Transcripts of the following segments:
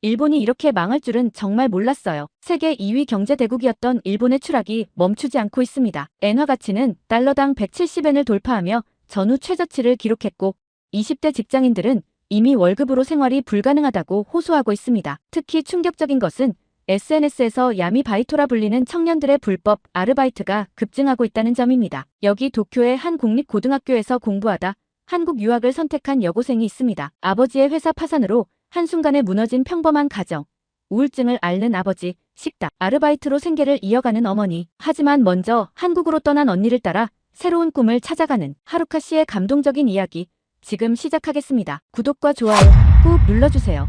일본이 이렇게 망할 줄은 정말 몰랐어요. 세계 2위 경제대국이었던 일본의 추락이 멈추지 않고 있습니다. 엔화 가치는 달러당 170엔을 돌파하며 전후 최저치를 기록했고 20대 직장인들은 이미 월급으로 생활이 불가능하다고 호소하고 있습니다. 특히 충격적인 것은 SNS에서 야미바이토라 불리는 청년들의 불법 아르바이트가 급증하고 있다는 점입니다. 여기 도쿄의 한 공립고등학교에서 공부하다 한국 유학을 선택한 여고생이 있습니다. 아버지의 회사 파산으로 한순간에 무너진 평범한 가정, 우울증을 앓는 아버지, 식당, 아르바이트로 생계를 이어가는 어머니. 하지만 먼저 한국으로 떠난 언니를 따라 새로운 꿈을 찾아가는 하루카 씨의 감동적인 이야기 지금 시작하겠습니다. 구독과 좋아요 꾹 눌러주세요.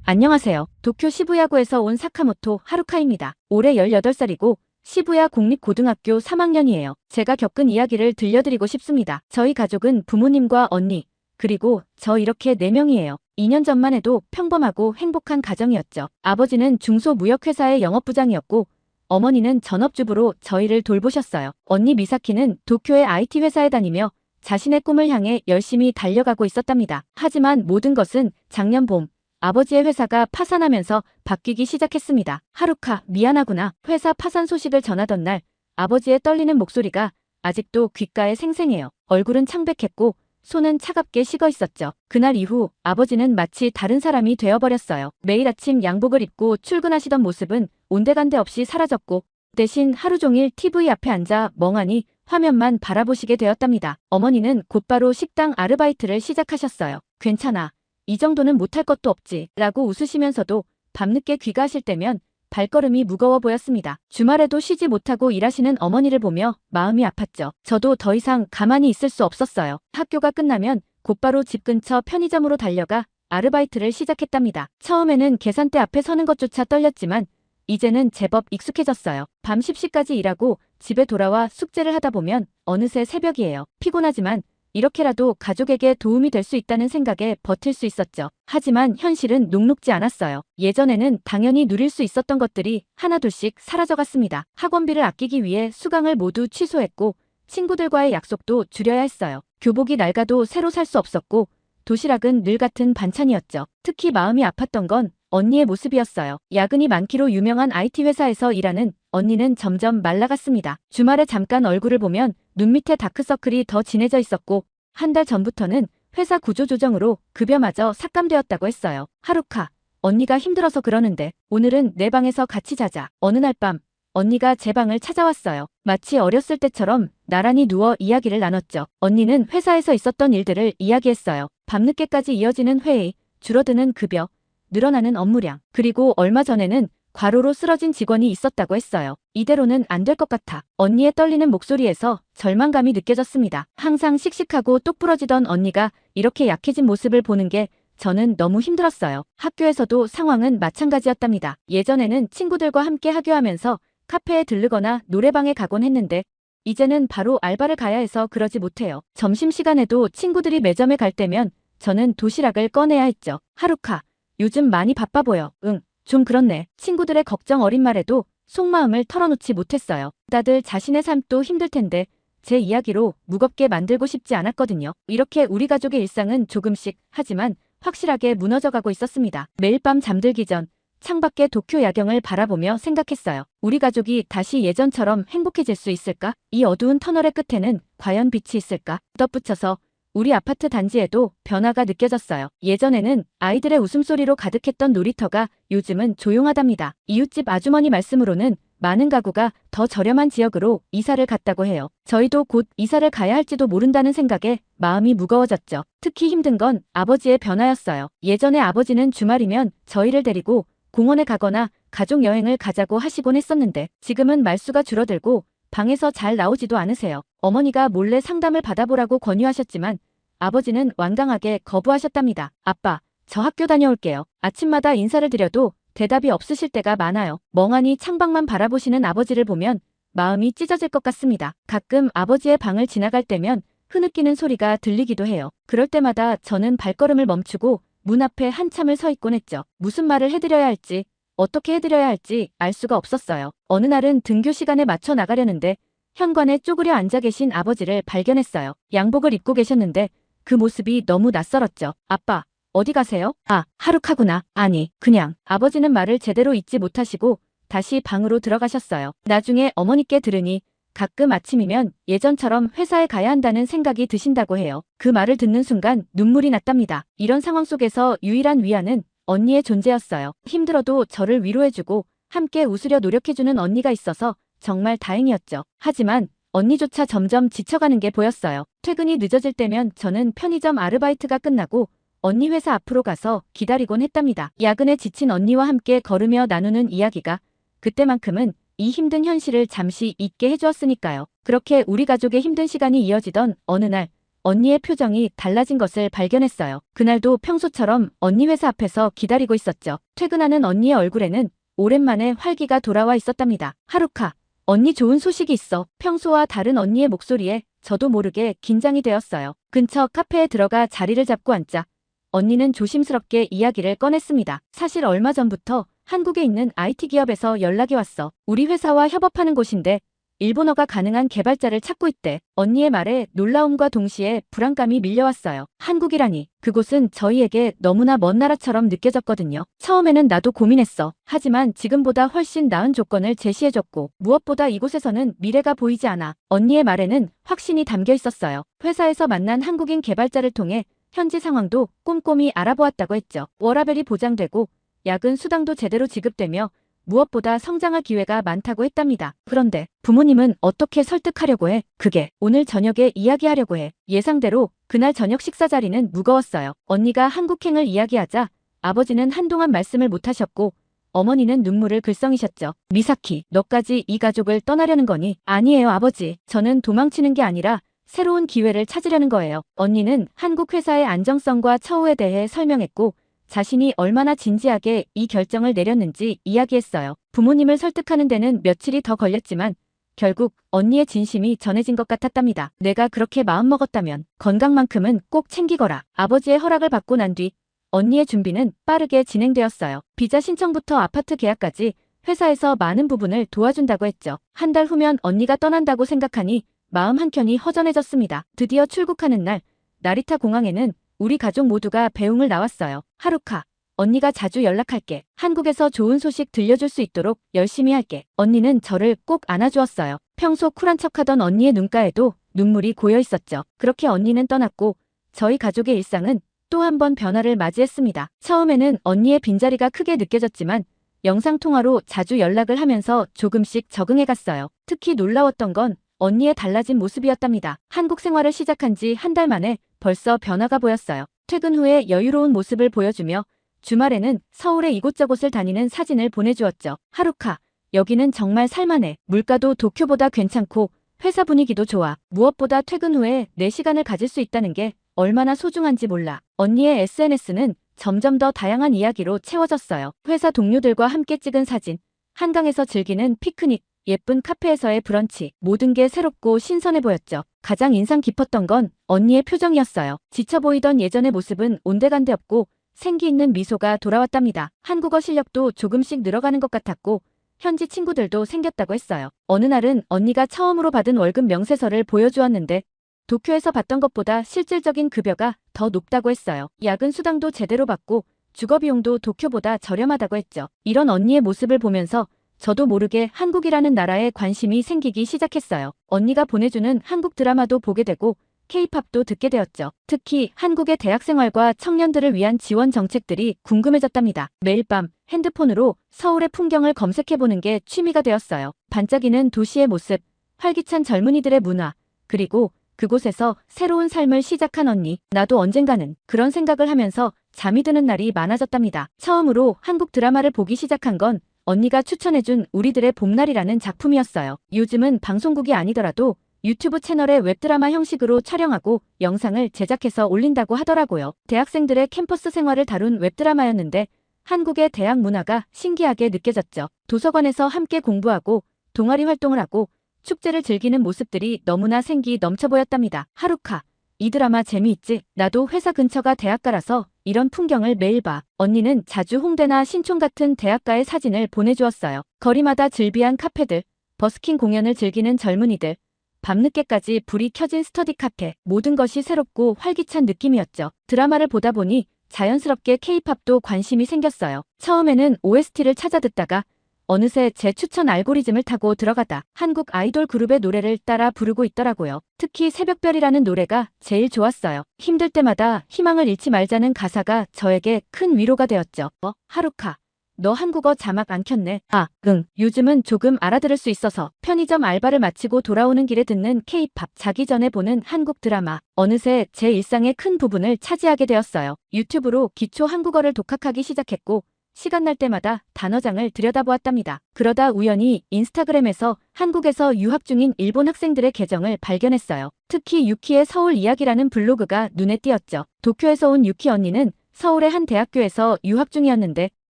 안녕하세요. 도쿄 시부야구에서 온 사카모토 하루카입니다. 올해 18살이고 시부야 공립고등학교 3학년이에요. 제가 겪은 이야기를 들려드리고 싶습니다. 저희 가족은 부모님과 언니, 그리고 저 이렇게 4명이에요. 2년 전만 해도 평범하고 행복한 가정이었죠. 아버지는 중소무역회사의 영업부장이었고 어머니는 전업주부로 저희를 돌보셨어요. 언니 미사키는 도쿄의 IT 회사에 다니며 자신의 꿈을 향해 열심히 달려가고 있었답니다. 하지만 모든 것은 작년 봄 아버지의 회사가 파산하면서 바뀌기 시작했습니다. 하루카, 미안하구나. 회사 파산 소식을 전하던 날 아버지의 떨리는 목소리가 아직도 귓가에 생생해요. 얼굴은 창백했고 손은 차갑게 식어 있었죠. 그날 이후 아버지는 마치 다른 사람이 되어버렸어요. 매일 아침 양복을 입고 출근하시던 모습은 온데간데 없이 사라졌고 대신 하루 종일 TV 앞에 앉아 멍하니 화면만 바라보시게 되었답니다. 어머니는 곧바로 식당 아르바이트를 시작하셨어요. 괜찮아. 이 정도는 못할 것도 없지 라고 웃으시면서도 밤늦게 귀가하실 때면 발걸음이 무거워 보였습니다. 주말에도 쉬지 못하고 일하시는 어머니를 보며 마음이 아팠죠. 저도 더 이상 가만히 있을 수 없었어요. 학교가 끝나면 곧바로 집 근처 편의점으로 달려가 아르바이트를 시작했답니다. 처음에는 계산대 앞에 서는 것조차 떨렸지만 이제는 제법 익숙해졌어요. 밤 10시까지 일하고 집에 돌아와 숙제를 하다 보면 어느새 새벽이에요. 피곤하지만 이렇게라도 가족에게 도움이 될 수 있다는 생각에 버틸 수 있었죠. 하지만 현실은 녹록지 않았어요. 예전에는 당연히 누릴 수 있었던 것들이 하나둘씩 사라져갔습니다. 학원비를 아끼기 위해 수강을 모두 취소했고 친구들과의 약속도 줄여야 했어요. 교복이 낡아도 새로 살 수 없었고 도시락은 늘 같은 반찬이었죠. 특히 마음이 아팠던 건 언니의 모습이었어요. 야근이 많기로 유명한 IT 회사에서 일하는 언니는 점점 말라갔습니다. 주말에 잠깐 얼굴을 보면 눈 밑에 다크서클이 더 진해져 있었고 한 달 전부터는 회사 구조조정으로 급여마저 삭감되었다고 했어요. 하루카, 언니가 힘들어서 그러는데 오늘은 내 방에서 같이 자자. 어느 날 밤 언니가 제 방을 찾아왔어요. 마치 어렸을 때처럼 나란히 누워 이야기를 나눴죠. 언니는 회사에서 있었던 일들을 이야기했어요. 밤늦게까지 이어지는 회의, 줄어드는 급여, 늘어나는 업무량, 그리고 얼마 전에는 과로로 쓰러진 직원이 있었다고 했어요. 이대로는 안 될 것 같아. 언니의 떨리는 목소리에서 절망감이 느껴졌습니다. 항상 씩씩하고 똑부러지던 언니가 이렇게 약해진 모습을 보는 게 저는 너무 힘들었어요. 학교에서도 상황은 마찬가지였답니다. 예전에는 친구들과 함께 하교하면서 카페에 들르거나 노래방에 가곤 했는데 이제는 바로 알바를 가야 해서 그러지 못해요. 점심시간에도 친구들이 매점에 갈 때면 저는 도시락을 꺼내야 했죠. 하루카, 요즘 많이 바빠 보여. 응, 좀 그렇네. 친구들의 걱정 어린 말에도 속마음을 털어놓지 못했어요. 다들 자신의 삶도 힘들 텐데 제 이야기로 무겁게 만들고 싶지 않았거든요. 이렇게 우리 가족의 일상은 조금씩 하지만 확실하게 무너져가고 있었습니다. 매일 밤 잠들기 전 창밖의 도쿄 야경을 바라보며 생각했어요. 우리 가족이 다시 예전처럼 행복해질 수 있을까? 이 어두운 터널의 끝에는 과연 빛이 있을까? 덧붙여서 우리 아파트 단지에도 변화가 느껴졌어요. 예전에는 아이들의 웃음소리로 가득했던 놀이터가 요즘은 조용하답니다. 이웃집 아주머니 말씀으로는 많은 가구가 더 저렴한 지역으로 이사를 갔다고 해요. 저희도 곧 이사를 가야 할지도 모른다는 생각에 마음이 무거워졌죠. 특히 힘든 건 아버지의 변화였어요. 예전에 아버지는 주말이면 저희를 데리고 공원에 가거나 가족 여행을 가자고 하시곤 했었는데 지금은 말수가 줄어들고 방에서 잘 나오지도 않으세요. 어머니가 몰래 상담을 받아보라고 권유하셨지만 아버지는 완강하게 거부하셨답니다. 아빠, 저 학교 다녀올게요. 아침마다 인사를 드려도 대답이 없으실 때가 많아요. 멍하니 창밖만 바라보시는 아버지를 보면 마음이 찢어질 것 같습니다. 가끔 아버지의 방을 지나갈 때면 흐느끼는 소리가 들리기도 해요. 그럴 때마다 저는 발걸음을 멈추고 문 앞에 한참을 서 있곤 했죠. 무슨 말을 해드려야 할지, 어떻게 해드려야 할지 알 수가 없었어요. 어느 날은 등교 시간에 맞춰 나가려는데 현관에 쪼그려 앉아 계신 아버지를 발견했어요. 양복을 입고 계셨는데 그 모습이 너무 낯설었죠. 아빠, 어디 가세요? 아, 하루카구나. 아니, 그냥. 아버지는 말을 제대로 잊지 못하시고 다시 방으로 들어가셨어요. 나중에 어머니께 들으니 가끔 아침이면 예전처럼 회사에 가야 한다는 생각이 드신다고 해요. 그 말을 듣는 순간 눈물이 났답니다. 이런 상황 속에서 유일한 위안은 언니의 존재였어요. 힘들어도 저를 위로해주고 함께 웃으려 노력해주는 언니가 있어서 정말 다행이었죠. 하지만 언니조차 점점 지쳐가는 게 보였어요. 퇴근이 늦어질 때면 저는 편의점 아르바이트가 끝나고 언니 회사 앞으로 가서 기다리곤 했답니다. 야근에 지친 언니와 함께 걸으며 나누는 이야기가 그때만큼은 이 힘든 현실을 잠시 잊게 해주었으니까요. 그렇게 우리 가족의 힘든 시간이 이어지던 어느 날 언니의 표정이 달라진 것을 발견했어요. 그날도 평소처럼 언니 회사 앞에서 기다리고 있었죠. 퇴근하는 언니의 얼굴에는 오랜만에 활기가 돌아와 있었답니다. 하루카, 언니 좋은 소식이 있어. 평소와 다른 언니의 목소리에 저도 모르게 긴장이 되었어요. 근처 카페에 들어가 자리를 잡고 앉자 언니는 조심스럽게 이야기를 꺼냈습니다. 사실 얼마 전부터 한국에 있는 IT 기업에서 연락이 왔어. 우리 회사와 협업하는 곳인데 일본어가 가능한 개발자를 찾고 있대. 언니의 말에 놀라움과 동시에 불안감이 밀려왔어요. 한국이라니. 그곳은 저희에게 너무나 먼 나라처럼 느껴졌거든요. 처음에는 나도 고민했어. 하지만 지금보다 훨씬 나은 조건을 제시해줬고 무엇보다 이곳에서는 미래가 보이지 않아. 언니의 말에는 확신이 담겨 있었어요. 회사에서 만난 한국인 개발자를 통해 현지 상황도 꼼꼼히 알아보았다고 했죠. 워라밸이 보장되고 야근 수당도 제대로 지급되며 무엇보다 성장할 기회가 많다고 했답니다. 그런데 부모님은 어떻게 설득하려고 해? 그게 오늘 저녁에 이야기하려고 해. 예상대로 그날 저녁 식사 자리는 무거웠어요. 언니가 한국행을 이야기하자 아버지는 한동안 말씀을 못하셨고 어머니는 눈물을 글썽이셨죠. 미사키, 너까지 이 가족을 떠나려는 거니? 아니에요, 아버지. 저는 도망치는 게 아니라 새로운 기회를 찾으려는 거예요. 언니는 한국 회사의 안정성과 처우에 대해 설명했고 자신이 얼마나 진지하게 이 결정을 내렸는지 이야기했어요. 부모님을 설득하는 데는 며칠이 더 걸렸지만 결국 언니의 진심이 전해진 것 같았답니다. 내가 그렇게 마음먹었다면 건강만큼은 꼭 챙기거라. 아버지의 허락을 받고 난 뒤 언니의 준비는 빠르게 진행되었어요. 비자 신청부터 아파트 계약까지 회사에서 많은 부분을 도와준다고 했죠. 한 달 후면 언니가 떠난다고 생각하니 마음 한켠이 허전해졌습니다. 드디어 출국하는 날 나리타 공항에는 우리 가족 모두가 배웅을 나왔어요. 하루카, 언니가 자주 연락할게. 한국에서 좋은 소식 들려줄 수 있도록 열심히 할게. 언니는 저를 꼭 안아주었어요. 평소 쿨한 척하던 언니의 눈가에도 눈물이 고여 있었죠. 그렇게 언니는 떠났고 저희 가족의 일상은 또 한 번 변화를 맞이했습니다. 처음에는 언니의 빈자리가 크게 느껴졌지만 영상통화로 자주 연락을 하면서 조금씩 적응해갔어요. 특히 놀라웠던 건 언니의 달라진 모습이었답니다. 한국 생활을 시작한 지 한 달 만에 벌써 변화가 보였어요. 퇴근 후에 여유로운 모습을 보여주며 주말에는 서울의 이곳저곳을 다니는 사진을 보내주었죠. 하루카, 여기는 정말 살만해. 물가도 도쿄보다 괜찮고 회사 분위기도 좋아. 무엇보다 퇴근 후에 내 시간을 가질 수 있다는 게 얼마나 소중한지 몰라. 언니의 SNS는 점점 더 다양한 이야기로 채워졌어요. 회사 동료들과 함께 찍은 사진, 한강에서 즐기는 피크닉, 예쁜 카페에서의 브런치, 모든 게 새롭고 신선해 보였죠. 가장 인상 깊었던 건 언니의 표정이었어요. 지쳐 보이던 예전의 모습은 온데간데 없고 생기 있는 미소가 돌아왔답니다. 한국어 실력도 조금씩 늘어가는 것 같았고 현지 친구들도 생겼다고 했어요. 어느 날은 언니가 처음으로 받은 월급 명세서를 보여주었는데 도쿄에서 받던 것보다 실질적인 급여가 더 높다고 했어요. 야근 수당도 제대로 받고 주거 비용도 도쿄보다 저렴하다고 했죠. 이런 언니의 모습을 보면서 저도 모르게 한국이라는 나라에 관심이 생기기 시작했어요. 언니가 보내주는 한국 드라마도 보게 되고 K-팝도 듣게 되었죠. 특히 한국의 대학생활과 청년들을 위한 지원 정책들이 궁금해졌답니다. 매일 밤 핸드폰으로 서울의 풍경을 검색해보는 게 취미가 되었어요. 반짝이는 도시의 모습, 활기찬 젊은이들의 문화, 그리고 그곳에서 새로운 삶을 시작한 언니. 나도 언젠가는 그런 생각을 하면서 잠이 드는 날이 많아졌답니다. 처음으로 한국 드라마를 보기 시작한 건 언니가 추천해준 우리들의 봄날이라는 작품이었어요. 요즘은 방송국이 아니더라도 유튜브 채널에 웹드라마 형식으로 촬영하고 영상을 제작해서 올린다고 하더라고요. 대학생들의 캠퍼스 생활을 다룬 웹드라마였는데 한국의 대학 문화가 신기하게 느껴졌죠. 도서관에서 함께 공부하고 동아리 활동을 하고 축제를 즐기는 모습들이 너무나 생기 넘쳐 보였답니다. 하루카, 이 드라마 재미있지? 나도 회사 근처가 대학가라서 이런 풍경을 매일 봐. 언니는 자주 홍대나 신촌 같은 대학가의 사진을 보내주었어요. 거리마다 즐비한 카페들, 버스킹 공연을 즐기는 젊은이들, 밤늦게까지 불이 켜진 스터디 카페, 모든 것이 새롭고 활기찬 느낌이었죠. 드라마를 보다 보니 자연스럽게 K-팝도 관심이 생겼어요. 처음에는 OST를 찾아 듣다가 어느새 제 추천 알고리즘을 타고 들어가다 한국 아이돌 그룹의 노래를 따라 부르고 있더라고요. 특히 새벽별이라는 노래가 제일 좋았어요. 힘들 때마다 희망을 잃지 말자는 가사가 저에게 큰 위로가 되었죠. 하루카. 너 한국어 자막 안 켰네. 아, 응. 요즘은 조금 알아들을 수 있어서 편의점 알바를 마치고 돌아오는 길에 듣는 K-팝, 자기 전에 보는 한국 드라마. 어느새 제 일상의 큰 부분을 차지하게 되었어요. 유튜브로 기초 한국어를 독학하기 시작했고 시간 날 때마다 단어장을 들여다보았답니다. 그러다 우연히 인스타그램에서 한국에서 유학 중인 일본 학생들의 계정을 발견했어요. 특히 유키의 서울 이야기라는 블로그가 눈에 띄었죠. 도쿄에서 온 유키 언니는 서울의 한 대학교에서 유학 중이었는데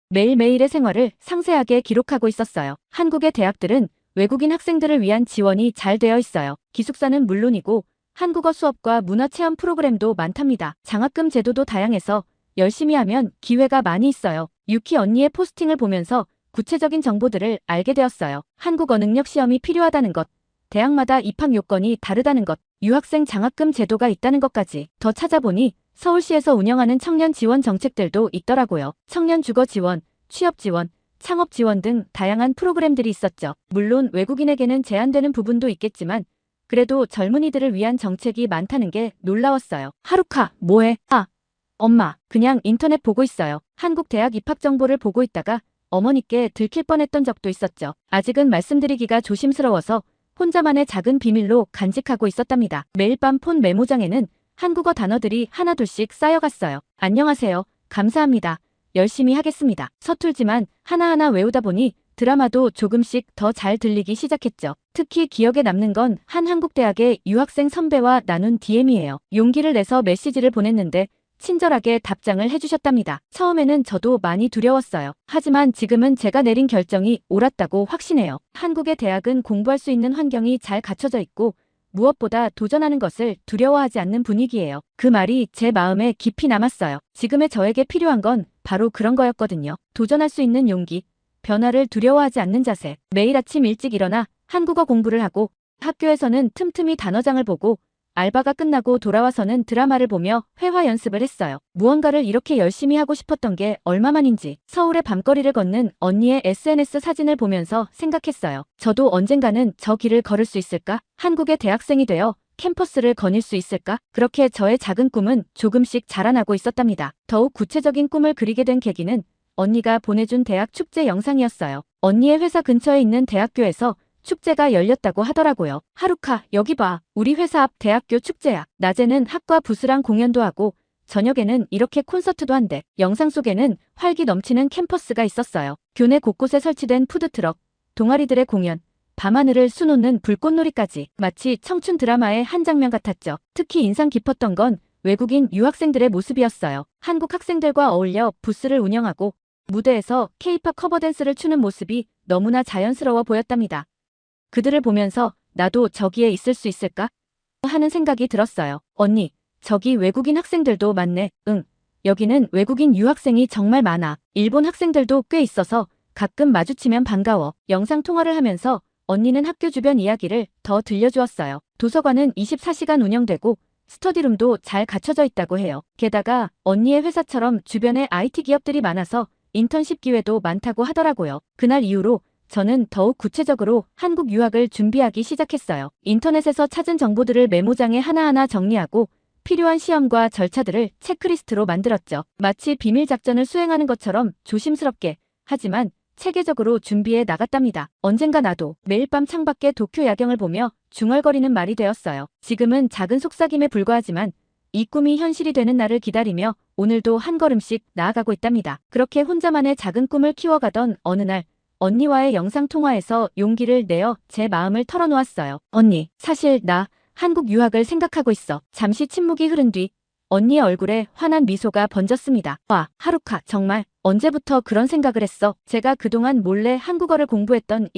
매일매일의 생활을 상세하게 기록하고 있었어요. 한국의 대학들은 외국인 학생들을 위한 지원이 잘 되어 있어요. 기숙사는 물론이고 한국어 수업과 문화체험 프로그램도 많답니다. 장학금 제도도 다양해서 열심히 하면 기회가 많이 있어요. 유키 언니의 포스팅을 보면서 구체적인 정보들을 알게 되었어요. 한국어 능력 시험이 필요하다는 것, 대학마다 입학 요건이 다르다는 것, 유학생 장학금 제도가 있다는 것까지 더 찾아보니 서울시에서 운영하는 청년 지원 정책들도 있더라고요. 청년 주거 지원, 취업 지원, 창업 지원 등 다양한 프로그램들이 있었죠. 물론 외국인에게는 제한되는 부분도 있겠지만 그래도 젊은이들을 위한 정책이 많다는 게 놀라웠어요. 하루카, 뭐해? 아, 엄마, 그냥 인터넷 보고 있어요. 한국 대학 입학 정보를 보고 있다가 어머니께 들킬 뻔했던 적도 있었죠. 아직은 말씀드리기가 조심스러워서 혼자만의 작은 비밀로 간직하고 있었답니다. 매일 밤 폰 메모장에는 한국어 단어들이 하나둘씩 쌓여갔어요. 안녕하세요. 감사합니다. 열심히 하겠습니다. 서툴지만 하나하나 외우다 보니 드라마도 조금씩 더 잘 들리기 시작했죠. 특히 기억에 남는 건 한 한국대학의 유학생 선배와 나눈 DM이에요. 용기를 내서 메시지를 보냈는데 친절하게 답장을 해주셨답니다. 처음에는 저도 많이 두려웠어요. 하지만 지금은 제가 내린 결정이 옳았다고 확신해요. 한국의 대학은 공부할 수 있는 환경이 잘 갖춰져 있고 무엇보다 도전하는 것을 두려워하지 않는 분위기예요. 그 말이 제 마음에 깊이 남았어요. 지금의 저에게 필요한 건 바로 그런 거였거든요. 도전할 수 있는 용기, 변화를 두려워하지 않는 자세. 매일 아침 일찍 일어나 한국어 공부를 하고 학교에서는 틈틈이 단어장을 보고 알바가 끝나고 돌아와서는 드라마를 보며 회화 연습을 했어요. 무언가를 이렇게 열심히 하고 싶었던 게 얼마만인지 서울의 밤거리를 걷는 언니의 SNS 사진을 보면서 생각했어요. 저도 언젠가는 저 길을 걸을 수 있을까? 한국의 대학생이 되어 캠퍼스를 거닐 수 있을까? 그렇게 저의 작은 꿈은 조금씩 자라나고 있었답니다. 더욱 구체적인 꿈을 그리게 된 계기는 언니가 보내준 대학 축제 영상이었어요. 언니의 회사 근처에 있는 대학교에서 축제가 열렸다고 하더라고요. 하루카, 여기 봐. 우리 회사 앞 대학교 축제야. 낮에는 학과 부스랑 공연도 하고 저녁에는 이렇게 콘서트도 한대. 영상 속에는 활기 넘치는 캠퍼스가 있었어요. 교내 곳곳에 설치된 푸드트럭, 동아리들의 공연, 밤하늘을 수놓는 불꽃놀이까지 마치 청춘 드라마의 한 장면 같았죠. 특히 인상 깊었던 건 외국인 유학생들의 모습이었어요. 한국 학생들과 어울려 부스를 운영하고 무대에서 K-팝 커버 댄스를 추는 모습이 너무나 자연스러워 보였답니다. 그들을 보면서 나도 저기에 있을 수 있을까? 하는 생각이 들었어요. 언니, 저기 외국인 학생들도 많네. 응, 여기는 외국인 유학생이 정말 많아. 일본 학생들도 꽤 있어서 가끔 마주치면 반가워. 영상 통화를 하면서 언니는 학교 주변 이야기를 더 들려주었어요. 도서관은 24시간 운영되고 스터디룸도 잘 갖춰져 있다고 해요. 게다가 언니의 회사처럼 주변에 IT 기업들이 많아서 인턴십 기회도 많다고 하더라고요. 그날 이후로 저는 더욱 구체적으로 한국 유학을 준비하기 시작했어요. 인터넷에서 찾은 정보들을 메모장에 하나하나 정리하고 필요한 시험과 절차들을 체크리스트로 만들었죠. 마치 비밀 작전을 수행하는 것처럼 조심스럽게 하지만 체계적으로 준비해 나갔답니다. 언젠가 나도 매일 밤 창밖의 도쿄 야경을 보며 중얼거리는 말이 되었어요. 지금은 작은 속삭임에 불과하지만 이 꿈이 현실이 되는 날을 기다리며 오늘도 한 걸음씩 나아가고 있답니다. 그렇게 혼자만의 작은 꿈을 키워가던 어느 날 언니와의 영상통화에서 용기를 내어 제 마음을 털어놓았어요. 언니, 사실 나 한국 유학을 생각하고 있어. 잠시 침묵이 흐른 뒤 언니의 얼굴에 환한 미소가 번졌습니다. 와, 하루카, 정말 언제부터 그런 생각을 했어? 제가 그동안 몰래 한국어를 공부했던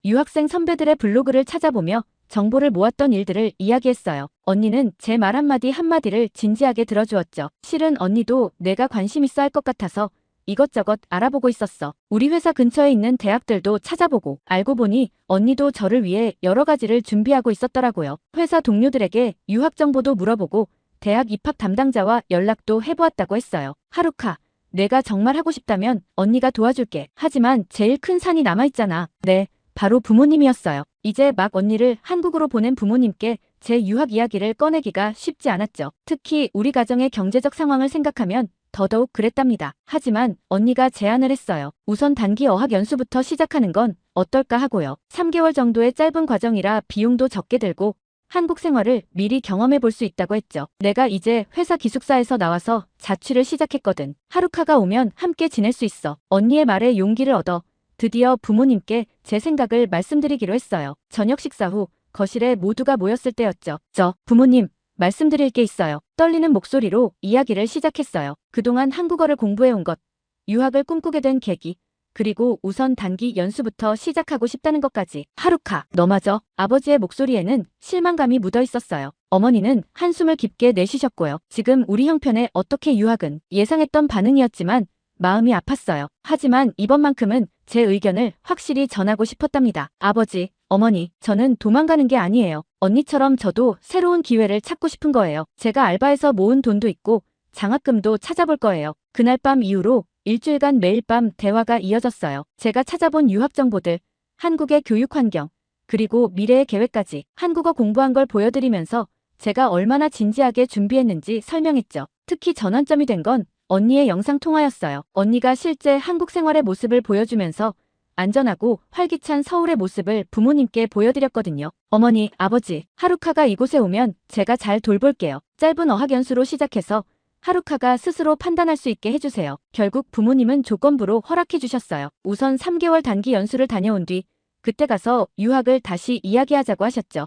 유학생 선배들의 블로그를 찾아보며 정보를 모았던 일들을 이야기했어요. 언니는 제 말 한마디 한마디를 진지하게 들어주었죠. 실은 언니도 내가 관심 있어 할 것 같아서 이것저것 알아보고 있었어. 우리 회사 근처에 있는 대학들도 찾아보고 알고 보니 언니도 저를 위해 여러 가지를 준비하고 있었더라고요. 회사 동료들에게 유학 정보도 물어보고 대학 입학 담당자와 연락도 해보았다고 했어요. 하루카, 내가 정말 하고 싶다면 언니가 도와줄게. 하지만 제일 큰 산이 남아있잖아. 네, 바로 부모님이었어요. 이제 막 언니를 한국으로 보낸 부모님께 제 유학 이야기를 꺼내기가 쉽지 않았죠. 특히 우리 가정의 경제적 상황을 생각하면 더더욱 그랬답니다. 하지만 언니가 제안을 했어요. 우선 단기 어학 연수부터 시작하는 건 어떨까 하고요. 3개월 정도의 짧은 과정이라 비용도 적게 들고 한국 생활을 미리 경험해 볼 수 있다고 했죠. 내가 이제 회사 기숙사에서 나와서 자취를 시작했거든. 하루카가 오면 함께 지낼 수 있어. 언니의 말에 용기를 얻어 드디어 부모님께 제 생각을 말씀드리기로 했어요. 저녁 식사 후 거실에 모두가 모였을 때였죠. 부모님, 말씀드릴 게 있어요. 떨리는 목소리로 이야기를 시작했어요. 그동안 한국어를 공부해온 것, 유학을 꿈꾸게 된 계기, 그리고 우선 단기 연수부터 시작하고 싶다는 것까지. 하루카, 너마저. 아버지의 목소리에는 실망감이 묻어 있었어요. 어머니는 한숨을 깊게 내쉬셨고요. 지금 우리 형편에 어떻게 유학은 예상했던 반응이었지만 마음이 아팠어요. 하지만 이번만큼은 제 의견을 확실히 전하고 싶었답니다. 아버지, 어머니, 저는 도망가는 게 아니에요. 언니처럼 저도 새로운 기회를 찾고 싶은 거예요. 제가 알바해서 모은 돈도 있고 장학금도 찾아볼 거예요. 그날 밤 이후로 일주일간 매일 밤 대화가 이어졌어요. 제가 찾아본 유학 정보들, 한국의 교육 환경, 그리고 미래의 계획까지 한국어 공부한 걸 보여드리면서 제가 얼마나 진지하게 준비했는지 설명했죠. 특히 전환점이 된 건 언니의 영상 통화였어요. 언니가 실제 한국 생활의 모습을 보여주면서 안전하고 활기찬 서울의 모습을 부모님께 보여드렸거든요. 어머니, 아버지, 하루카가 이곳에 오면 제가 잘 돌볼게요. 짧은 어학연수로 시작해서 하루카가 스스로 판단할 수 있게 해주세요. 결국 부모님은 조건부로 허락해 주셨어요. 우선 3개월 단기 연수를 다녀온 뒤 그때 가서 유학을 다시 이야기하자고 하셨죠.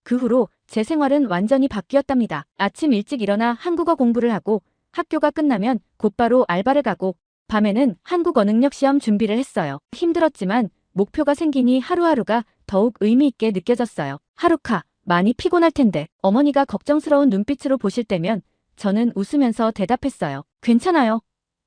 그 후로 제 생활은 완전히 바뀌었답니다. 아침 일찍 일어나 한국어 공부를 하고 학교가 끝나면 곧바로 알바를 가고 밤에는 한국어 능력 시험 준비를 했어요. 힘들었지만 목표가 생기니 하루하루가 더욱 의미 있게 느껴졌어요. 하루카, 많이 피곤할 텐데. 어머니가 걱정스러운 눈빛으로 보실 때면 저는 웃으면서 대답했어요. 괜찮아요.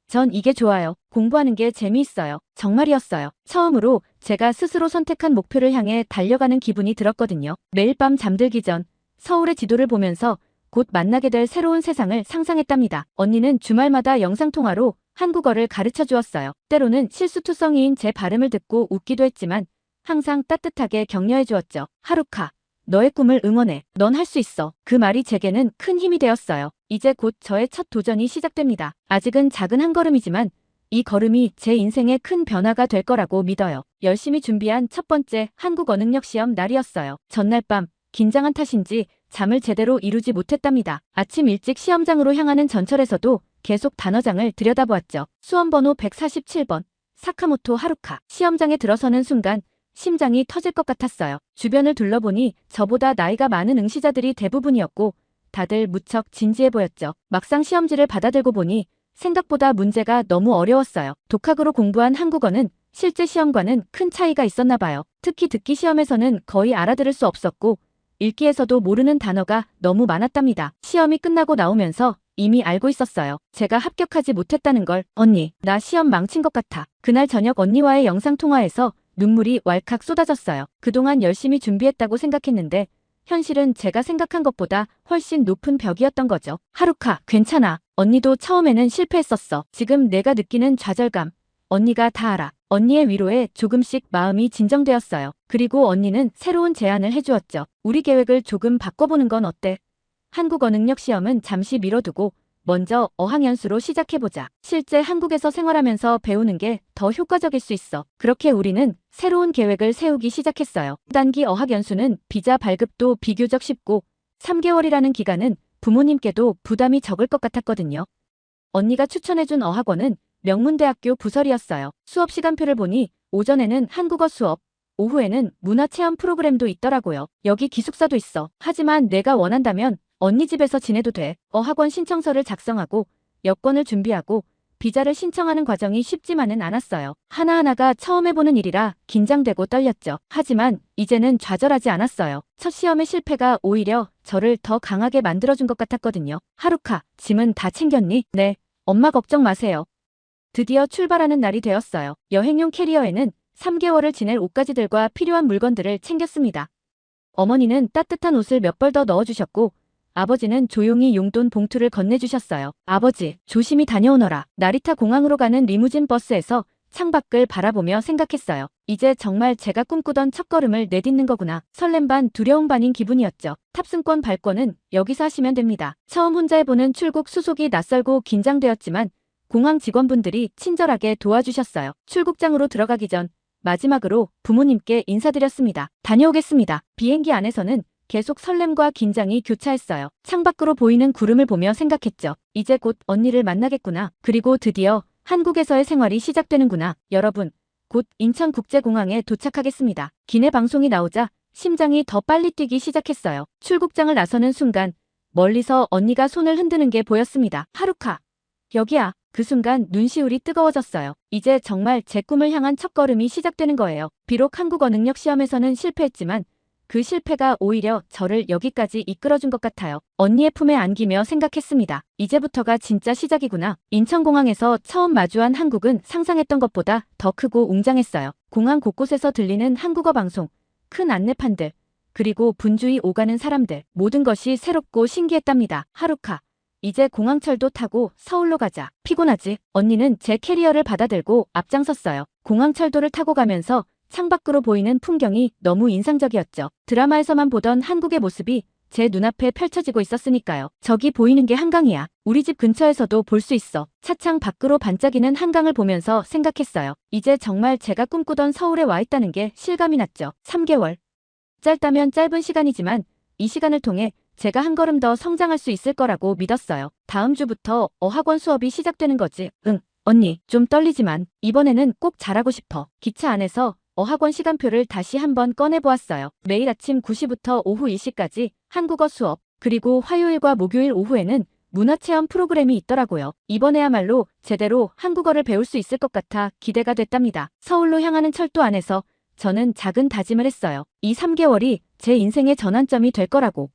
전 이게 좋아요. 공부하는 게 재미있어요. 정말이었어요. 처음으로 제가 스스로 선택한 목표를 향해 달려가는 기분이 들었거든요. 매일 밤 잠들기 전 서울의 지도를 보면서 곧 만나게 될 새로운 세상을 상상했답니다. 언니는 주말마다 영상통화로 한국어를 가르쳐 주었어요. 때로는 실수투성이인 제 발음을 듣고 웃기도 했지만 항상 따뜻하게 격려해 주었죠. 하루카, 너의 꿈을 응원해. 넌 할 수 있어. 그 말이 제게는 큰 힘이 되었어요. 이제 곧 저의 첫 도전이 시작됩니다. 아직은 작은 한 걸음이지만 이 걸음이 제 인생의 큰 변화가 될 거라고 믿어요. 열심히 준비한 첫 번째 한국어 능력 시험 날이었어요. 전날 밤 긴장한 탓인지 잠을 제대로 이루지 못했답니다. 아침 일찍 시험장으로 향하는 전철에서도 계속 단어장을 들여다보았죠. 수험번호 147번 사카모토 하루카. 시험장에 들어서는 순간 심장이 터질 것 같았어요. 주변을 둘러보니 저보다 나이가 많은 응시자들이 대부분이었고 다들 무척 진지해 보였죠. 막상 시험지를 받아들고 보니 생각보다 문제가 너무 어려웠어요. 독학으로 공부한 한국어는 실제 시험과는 큰 차이가 있었나 봐요. 특히 듣기 시험에서는 거의 알아들을 수 없었고 읽기에서도 모르는 단어가 너무 많았답니다. 시험이 끝나고 나오면서 이미 알고 있었어요. 제가 합격하지 못했다는 걸. 언니, 나 시험 망친 것 같아. 그날 저녁 언니와의 영상통화에서 눈물이 왈칵 쏟아졌어요. 그동안 열심히 준비했다고 생각했는데 현실은 제가 생각한 것보다 훨씬 높은 벽이었던 거죠. 하루카, 괜찮아. 언니도 처음에는 실패했었어. 지금 내가 느끼는 좌절감, 언니가 다 알아. 언니의 위로에 조금씩 마음이 진정되었어요. 그리고 언니는 새로운 제안을 해주었죠. 우리 계획을 조금 바꿔보는 건 어때? 한국어 능력 시험은 잠시 미뤄두고 먼저 어학연수로 시작해보자. 실제 한국에서 생활하면서 배우는 게 더 효과적일 수 있어. 그렇게 우리는 새로운 계획을 세우기 시작했어요. 단기 어학연수는 비자 발급도 비교적 쉽고 3개월이라는 기간은 부모님께도 부담이 적을 것 같았거든요. 언니가 추천해준 어학원은 명문대학교 부설이었어요. 수업 시간표를 보니 오전에는 한국어 수업, 오후에는 문화체험 프로그램도 있더라고요. 여기 기숙사도 있어. 하지만 내가 원한다면 언니 집에서 지내도 돼. 어학원 신청서를 작성하고 여권을 준비하고 비자를 신청하는 과정이 쉽지만은 않았어요. 하나하나가 처음 해보는 일이라 긴장되고 떨렸죠. 하지만 이제는 좌절하지 않았어요. 첫 시험의 실패가 오히려 저를 더 강하게 만들어준 것 같았거든요. 하루카, 짐은 다 챙겼니? 네. 엄마 걱정 마세요. 드디어 출발하는 날이 되었어요. 여행용 캐리어에는 3개월을 지낼 옷가지들과 필요한 물건들을 챙겼습니다. 어머니는 따뜻한 옷을 몇 벌 더 넣어주셨고 아버지는 조용히 용돈 봉투를 건네주셨어요. 아버지, 조심히 다녀오너라. 나리타 공항으로 가는 리무진 버스에서 창밖을 바라보며 생각했어요. 이제 정말 제가 꿈꾸던 첫걸음을 내딛는 거구나. 설렘 반 두려움 반인 기분이었죠. 탑승권 발권은 여기서 하시면 됩니다. 처음 혼자 해보는 출국 수속이 낯설고 긴장되었지만 공항 직원분들이 친절하게 도와주셨어요. 출국장으로 들어가기 전 마지막으로 부모님께 인사드렸습니다. 다녀오겠습니다. 비행기 안에서는 계속 설렘과 긴장이 교차했어요. 창밖으로 보이는 구름을 보며 생각했죠. 이제 곧 언니를 만나겠구나. 그리고 드디어 한국에서의 생활이 시작되는구나. 여러분, 곧 인천국제공항에 도착하겠습니다. 기내 방송이 나오자 심장이 더 빨리 뛰기 시작했어요. 출국장을 나서는 순간 멀리서 언니가 손을 흔드는 게 보였습니다. 하루카, 여기야. 그 순간 눈시울이 뜨거워졌어요. 이제 정말 제 꿈을 향한 첫걸음이 시작되는 거예요. 비록 한국어 능력 시험에서는 실패했지만 그 실패가 오히려 저를 여기까지 이끌어준 것 같아요. 언니의 품에 안기며 생각했습니다. 이제부터가 진짜 시작이구나. 인천공항에서 처음 마주한 한국은 상상했던 것보다 더 크고 웅장했어요. 공항 곳곳에서 들리는 한국어 방송, 큰 안내판들, 그리고 분주히 오가는 사람들, 모든 것이 새롭고 신기했답니다. 하루카, 이제 공항철도 타고 서울로 가자. 피곤하지? 언니는 제 캐리어를 받아들고 앞장섰어요. 공항철도를 타고 가면서 창밖으로 보이는 풍경이 너무 인상적이었죠. 드라마에서만 보던 한국의 모습이 제 눈앞에 펼쳐지고 있었으니까요. 저기 보이는 게 한강이야. 우리 집 근처에서도 볼 수 있어. 차창 밖으로 반짝이는 한강을 보면서 생각했어요. 이제 정말 제가 꿈꾸던 서울에 와 있다는 게 실감이 났죠. 3개월. 짧다면 짧은 시간이지만 이 시간을 통해 제가 한 걸음 더 성장할 수 있을 거라고 믿었어요. 다음 주부터 어학원 수업이 시작되는 거지. 응, 언니, 좀 떨리지만 이번에는 꼭 잘하고 싶어. 기차 안에서 어학원 시간표를 다시 한번 꺼내보았어요. 매일 아침 9시부터 오후 1시까지 한국어 수업, 그리고 화요일과 목요일 오후에는 문화체험 프로그램이 있더라고요. 이번에야말로 제대로 한국어를 배울 수 있을 것 같아 기대가 됐답니다. 서울로 향하는 철도 안에서 저는 작은 다짐을 했어요. 이 3개월이 제 인생의 전환점이 될 거라고.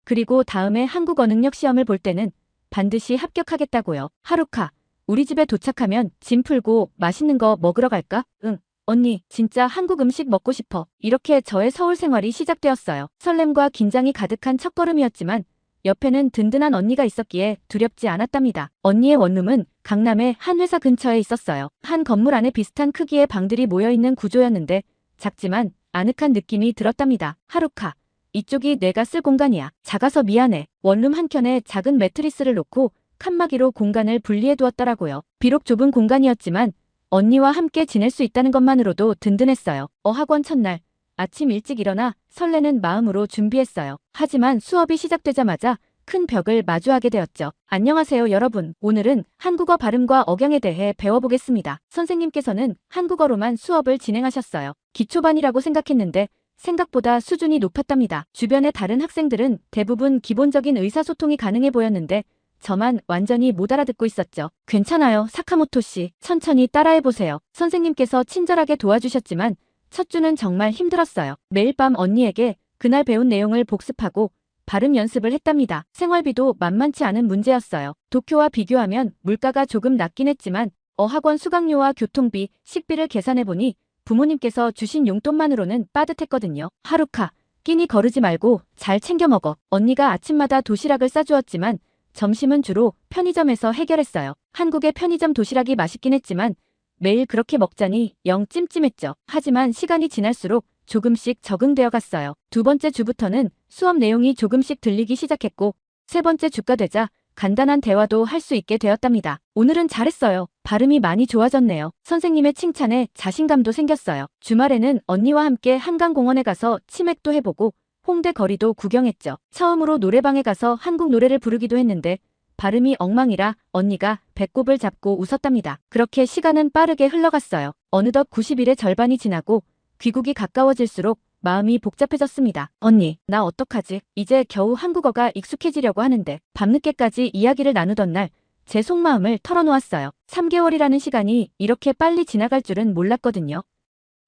그리고 다음에 한국어 능력 시험을 볼 때는 반드시 합격하겠다고요. 하루카, 우리 집에 도착하면 짐 풀고 맛있는 거 먹으러 갈까? 응. 언니, 진짜 한국 음식 먹고 싶어. 이렇게 저의 서울 생활이 시작되었어요. 설렘과 긴장이 가득한 첫걸음이었지만 옆에는 든든한 언니가 있었기에 두렵지 않았답니다. 언니의 원룸은 강남의 한 회사 근처에 있었어요. 한 건물 안에 비슷한 크기의 방들이 모여있는 구조였는데 작지만 아늑한 느낌이 들었답니다. 하루카, 이쪽이 내가 쓸 공간이야. 작아서 미안해. 원룸 한켠에 작은 매트리스를 놓고 칸막이로 공간을 분리해 두었더라고요. 비록 좁은 공간이었지만 언니와 함께 지낼 수 있다는 것만으로도 든든했어요. 어학원 첫날, 아침 일찍 일어나 설레는 마음으로 준비했어요. 하지만 수업이 시작되자마자 큰 벽을 마주하게 되었죠. 안녕하세요 여러분. 오늘은 한국어 발음과 억양에 대해 배워보겠습니다. 선생님께서는 한국어로만 수업을 진행하셨어요. 기초반이라고 생각했는데 생각보다 수준이 높았답니다. 주변의 다른 학생들은 대부분 기본적인 의사소통이 가능해 보였는데 저만 완전히 못 알아듣고 있었죠. 괜찮아요, 사카모토 씨. 천천히 따라해보세요. 선생님께서 친절하게 도와주셨지만 첫 주는 정말 힘들었어요. 매일 밤 언니에게 그날 배운 내용을 복습하고 발음 연습을 했답니다. 생활비도 만만치 않은 문제였어요. 도쿄와 비교하면 물가가 조금 낮긴 했지만 어학원 수강료와 교통비, 식비를 계산해보니 부모님께서 주신 용돈만으로는 빠듯했거든요. 하루카, 끼니 거르지 말고 잘 챙겨 먹어. 언니가 아침마다 도시락을 싸주었지만 점심은 주로 편의점에서 해결했어요. 한국의 편의점 도시락이 맛있긴 했지만 매일 그렇게 먹자니 영 찜찜했죠. 하지만 시간이 지날수록 조금씩 적응되어 갔어요. 두 번째 주부터는 수업 내용이 조금씩 들리기 시작했고 세 번째 주가 되자 간단한 대화도 할 수 있게 되었답니다. 오늘은 잘했어요. 발음이 많이 좋아졌네요. 선생님의 칭찬에 자신감도 생겼어요. 주말에는 언니와 함께 한강공원에 가서 치맥도 해보고 홍대 거리도 구경했죠. 처음으로 노래방에 가서 한국 노래를 부르기도 했는데 발음이 엉망이라 언니가 배꼽을 잡고 웃었답니다. 그렇게 시간은 빠르게 흘러갔어요. 어느덧 90일의 절반이 지나고 귀국이 가까워질수록 마음이 복잡해졌습니다. 언니, 나 어떡하지? 이제 겨우 한국어가 익숙해지려고 하는데. 밤늦게까지 이야기를 나누던 날 제 속마음을 털어놓았어요. 3개월이라는 시간이 이렇게 빨리 지나갈 줄은 몰랐거든요.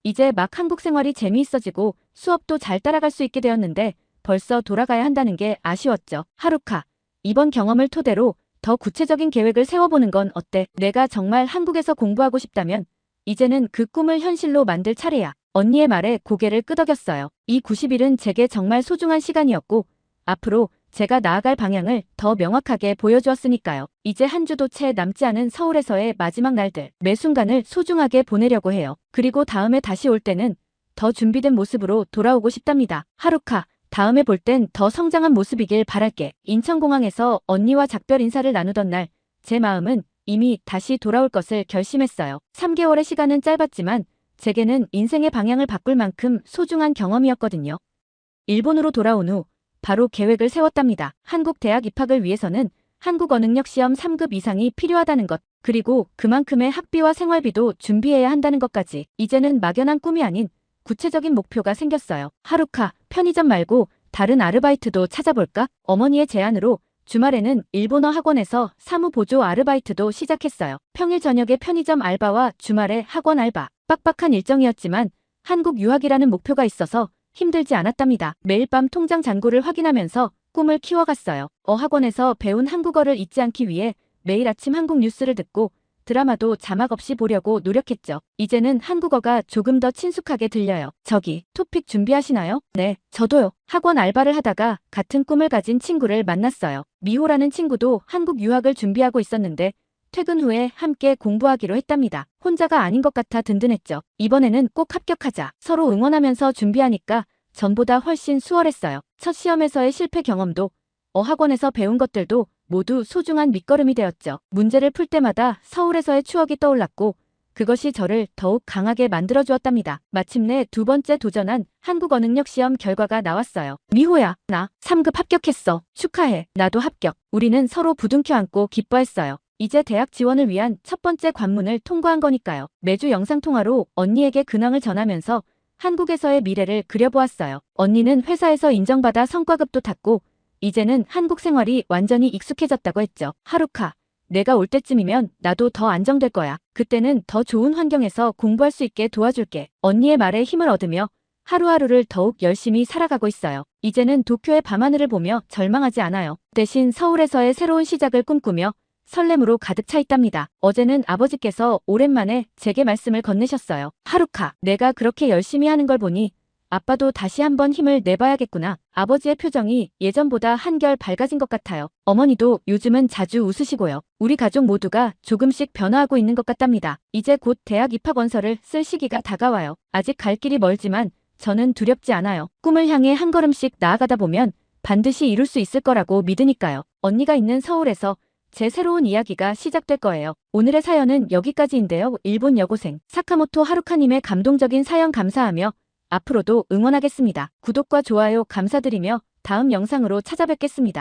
이제 막 한국 생활이 재미있어지고 수업도 잘 따라갈 수 있게 되었는데 벌써 돌아가야 한다는 게 아쉬웠죠. 하루카, 이번 경험을 토대로 더 구체적인 계획을 세워보는 건 어때? 내가 정말 한국에서 공부하고 싶다면 이제는 그 꿈을 현실로 만들 차례야. 언니의 말에 고개를 끄덕였어요. 이 90일은 제게 정말 소중한 시간이었고 앞으로 제가 나아갈 방향을 더 명확하게 보여주었으니까요. 이제 한 주도 채 남지 않은 서울에서의 마지막 날들. 매 순간을 소중하게 보내려고 해요. 그리고 다음에 다시 올 때는 더 준비된 모습으로 돌아오고 싶답니다. 하루카, 다음에 볼 땐 더 성장한 모습이길 바랄게. 인천공항에서 언니와 작별 인사를 나누던 날, 제 마음은 이미 다시 돌아올 것을 결심했어요. 3개월의 시간은 짧았지만 제게는 인생의 방향을 바꿀 만큼 소중한 경험이었거든요. 일본으로 돌아온 후 바로 계획을 세웠답니다. 한국 대학 입학을 위해서는 한국어 능력 시험 3급 이상이 필요하다는 것, 그리고 그만큼의 학비와 생활비도 준비해야 한다는 것까지. 이제는 막연한 꿈이 아닌 구체적인 목표가 생겼어요. 하루카, 편의점 말고 다른 아르바이트도 찾아볼까? 어머니의 제안으로 주말에는 일본어 학원에서 사무보조 아르바이트도 시작했어요. 평일 저녁에 편의점 알바와 주말에 학원 알바. 빡빡한 일정이었지만 한국 유학이라는 목표가 있어서 힘들지 않았답니다. 매일 밤 통장 잔고를 확인하면서 꿈을 키워갔어요. 어학원에서 배운 한국어를 잊지 않기 위해 매일 아침 한국 뉴스를 듣고 드라마도 자막 없이 보려고 노력했죠. 이제는 한국어가 조금 더 친숙하게 들려요. 저기, 토픽 준비하시나요? 네, 저도요. 학원 알바를 하다가 같은 꿈을 가진 친구를 만났어요. 미호라는 친구도 한국 유학을 준비하고 있었는데 퇴근 후에 함께 공부하기로 했답니다. 혼자가 아닌 것 같아 든든했죠. 이번에는 꼭 합격하자. 서로 응원하면서 준비하니까 전보다 훨씬 수월했어요. 첫 시험에서의 실패 경험도 어학원에서 배운 것들도 모두 소중한 밑거름이 되었죠. 문제를 풀 때마다 서울에서의 추억이 떠올랐고 그것이 저를 더욱 강하게 만들어주었답니다. 마침내 두 번째 도전한 한국어 능력 시험 결과가 나왔어요. 미호야, 나 3급 합격했어. 축하해. 나도 합격. 우리는 서로 부둥켜 안고 기뻐했어요. 이제 대학 지원을 위한 첫 번째 관문을 통과한 거니까요. 매주 영상통화로 언니에게 근황을 전하면서 한국에서의 미래를 그려보았어요. 언니는 회사에서 인정받아 성과급도 탔고 이제는 한국 생활이 완전히 익숙해졌다고 했죠. 하루카, 내가 올 때쯤이면 나도 더 안정될 거야. 그때는 더 좋은 환경에서 공부할 수 있게 도와줄게. 언니의 말에 힘을 얻으며 하루하루를 더욱 열심히 살아가고 있어요. 이제는 도쿄의 밤하늘을 보며 절망하지 않아요. 대신 서울에서의 새로운 시작을 꿈꾸며 설렘으로 가득 차 있답니다. 어제는 아버지께서 오랜만에 제게 말씀을 건네셨어요. 하루카, 내가 그렇게 열심히 하는 걸 보니 아빠도 다시 한번 힘을 내봐야겠구나. 아버지의 표정이 예전보다 한결 밝아진 것 같아요. 어머니도 요즘은 자주 웃으시고요. 우리 가족 모두가 조금씩 변화하고 있는 것 같답니다. 이제 곧 대학 입학 원서를 쓸 시기가 다가와요. 아직 갈 길이 멀지만 저는 두렵지 않아요. 꿈을 향해 한 걸음씩 나아가다 보면 반드시 이룰 수 있을 거라고 믿으니까요. 언니가 있는 서울에서 제 새로운 이야기가 시작될 거예요. 오늘의 사연은 여기까지인데요. 일본 여고생 사카모토 하루카님의 감동적인 사연 감사하며 앞으로도 응원하겠습니다. 구독과 좋아요 감사드리며 다음 영상으로 찾아뵙겠습니다.